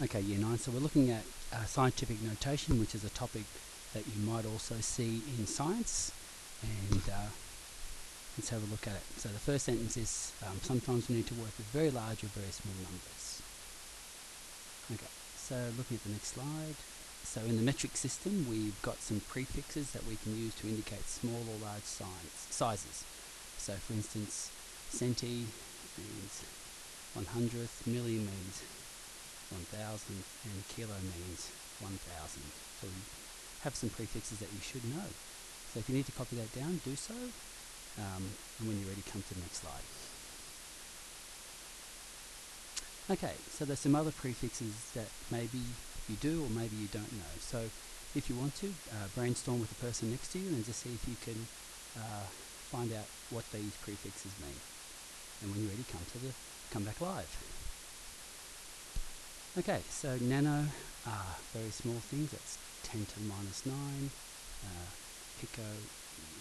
Okay, Year 9, so we're looking at scientific notation, which is a topic that you might also see in science, and let's have a look at it. So the first sentence is, sometimes we need to work with very large or very small numbers. Okay, so looking at the next slide. So in the metric system, we've got some prefixes that we can use to indicate small or large sizes. So for instance, centi means 100th, milli means 1000, and kilo means 1000. So we have some prefixes that you should know. So if you need to copy that down, do so. And when you're ready, come to the next slide. Okay, so there's some other prefixes that maybe you do or maybe you don't know. So if you want to, brainstorm with the person next to you and just see if you can find out what these prefixes mean. And when you're ready, come back live. Okay, so nano are very small things, that's 10 to the minus 9. Pico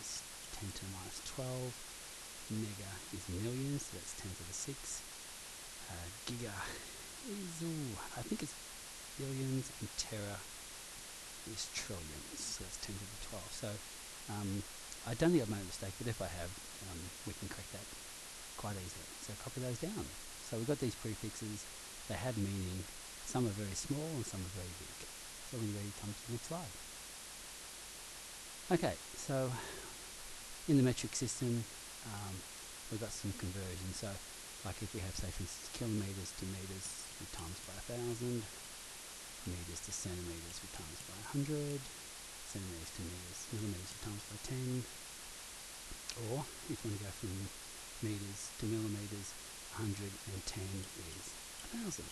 is 10 to the minus 12. Mega is millions, so that's 10 to the 6. Giga is, I think it's billions, and tera is trillions, so that's 10 to the 12. So I don't think I've made a mistake, but if I have, we can correct that quite easily. So copy those down. So we've got these prefixes, they have meaning. Some are very small and some are very big. So when you're ready, come to the next slide. Okay, so in the metric system, we've got some conversions. So like if we have, say, for instance, kilometres to metres, we times by 1,000. Metres to centimetres, we times by 100. Centimetres to metres, millimetres, we times by 10. Or if you want to go from metres to millimetres, 110 is 1,000.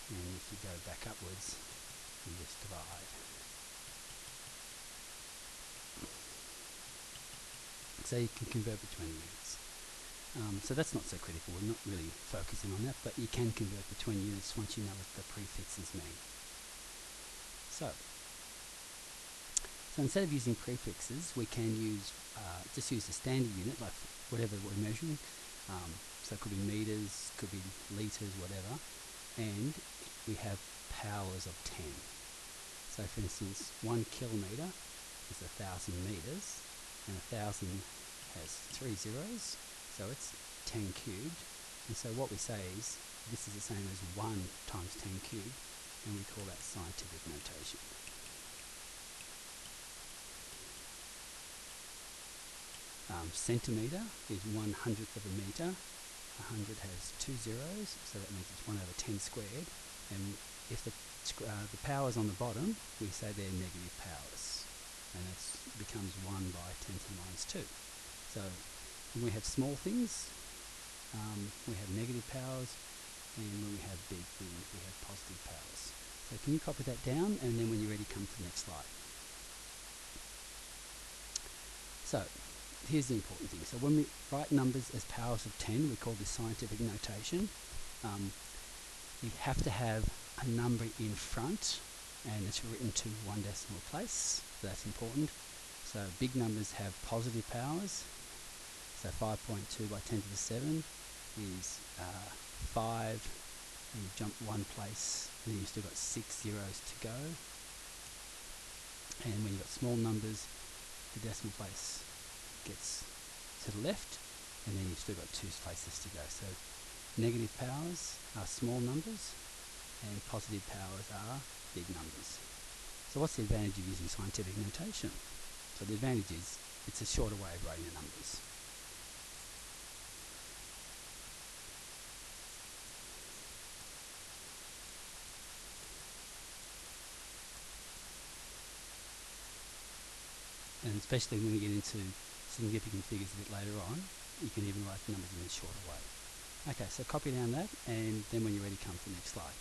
And if you go back upwards, you just divide. So you can convert between units. So that's not so critical, we're not really focusing on that, but you can convert between units once you know what the prefixes mean. So instead of using prefixes, we can just use the standard unit, like whatever we're measuring. So it could be metres, could be litres, whatever. And we have powers of 10. So for instance, 1 kilometre is 1,000 metres, and 1,000 has 3 zeros, so it's 10 cubed. And so what we say is, this is the same as 1 times 10 cubed, and we call that scientific notation. Centimetre is 1/100th of a metre. 100 has 2 zeros, so that means it's 1 over 10 squared. And if the powers on the bottom, we say they're negative powers, and that becomes 1 by 10 to the minus 2. So when we have small things, we have negative powers, and when we have big things, we have positive powers. So can you copy that down, and then when you're ready, come to the next slide. So here's the important thing. So when we write numbers as powers of 10, we call this scientific notation. You have to have a number in front, and it's written to 1 decimal place. So that's important. So big numbers have positive powers. So 5.2 by 10 to the 7 is 5, and you jump 1 place, and then you've still got 6 zeros to go. And when you've got small numbers, the decimal place gets to the left, and then you've still got 2 places to go. So negative powers are small numbers, and positive powers are big numbers. So what's the advantage of using scientific notation? So the advantage is it's a shorter way of writing the numbers. And especially when we get into significant figures a bit later on, you can even write the numbers in a shorter way. Okay, so copy down that, and then when you're ready, come to the next slide.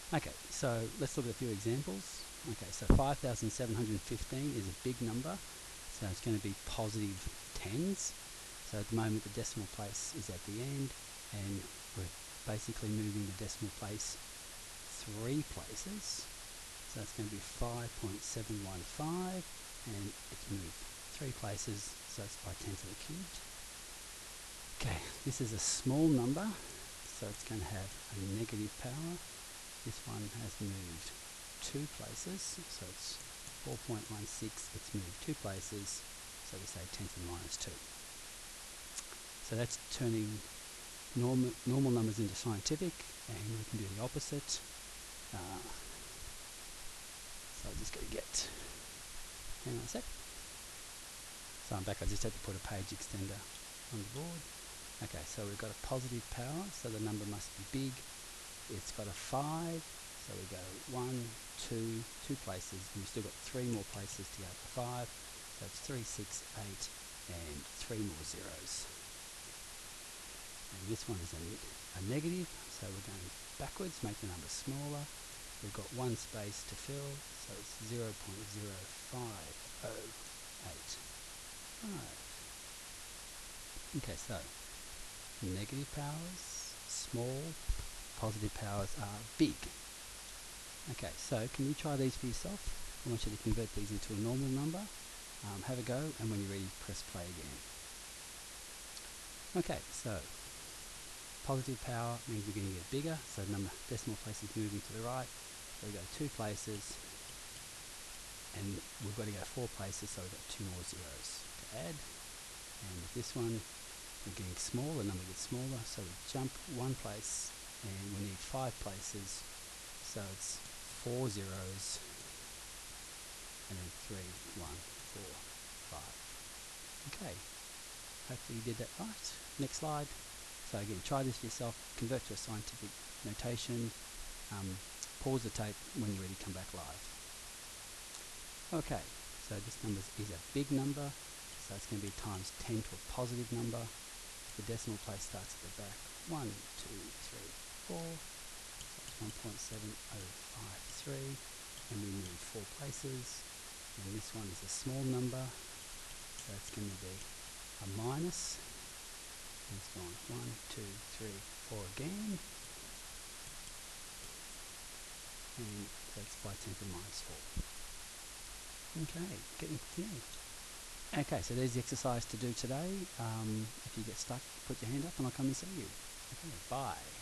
Okay, so let's look at a few examples. Okay, so 5,715 is a big number, so it's going to be positive tens. So at the moment the decimal place is at the end, and we're basically moving the decimal place 3 places. So it's going to be 5.715, and it's moved 3 places, so it's by 10 to the cubed. Okay, this is a small number, so it's going to have a negative power. This one has moved 2 places, so it's 4.16, it's moved 2 places, so we say 10 to the minus 2. So that's turning normal numbers into scientific, and we can do the opposite. So I'm just going to hang on a sec. So I'm back, I just had to put a page extender on the board. Okay, so we've got a positive power, so the number must be big. It's got a 5, so we go 1, 2, 2 places, and we've still got 3 more places to go to 5. So it's 3, 6, 8, and 3 more zeros. And this one is a negative, so we're going backwards, make the number smaller. We've got 1 space to fill, so it's 0.0508. Okay, so negative powers, small, positive powers are big. Okay, so can you try these for yourself? I want you to convert these into a normal number. Have a go, and when you're ready, press play again. Okay, so positive power means we're going to get bigger, so number decimal place is moving to the right. So we go 2 places, and we've got to go 4 places, so we've got 2 more zeros to add. And with this one, we're getting small, the number gets smaller, so we jump 1 place, and we need 5 places, so it's 4 zeros, and then 3, 1, 4, 5. Okay, hopefully you did that right. Next slide. So again, try this for yourself, convert to a scientific notation, pause the tape, when you're ready, come back live. Okay, so this number is a big number, so it's going to be times 10 to a positive number. The decimal place starts at the back. 1, 2, 3, 4, so it's 1.7053, and we move 4 places. And this one is a small number, so it's going to be a minus. And it's going 1, 2, 3, 4 again. And that's by 10 to the minus 4. Okay, getting clear. Okay, so there's the exercise to do today. If you get stuck, put your hand up and I'll come and see you. Okay, bye.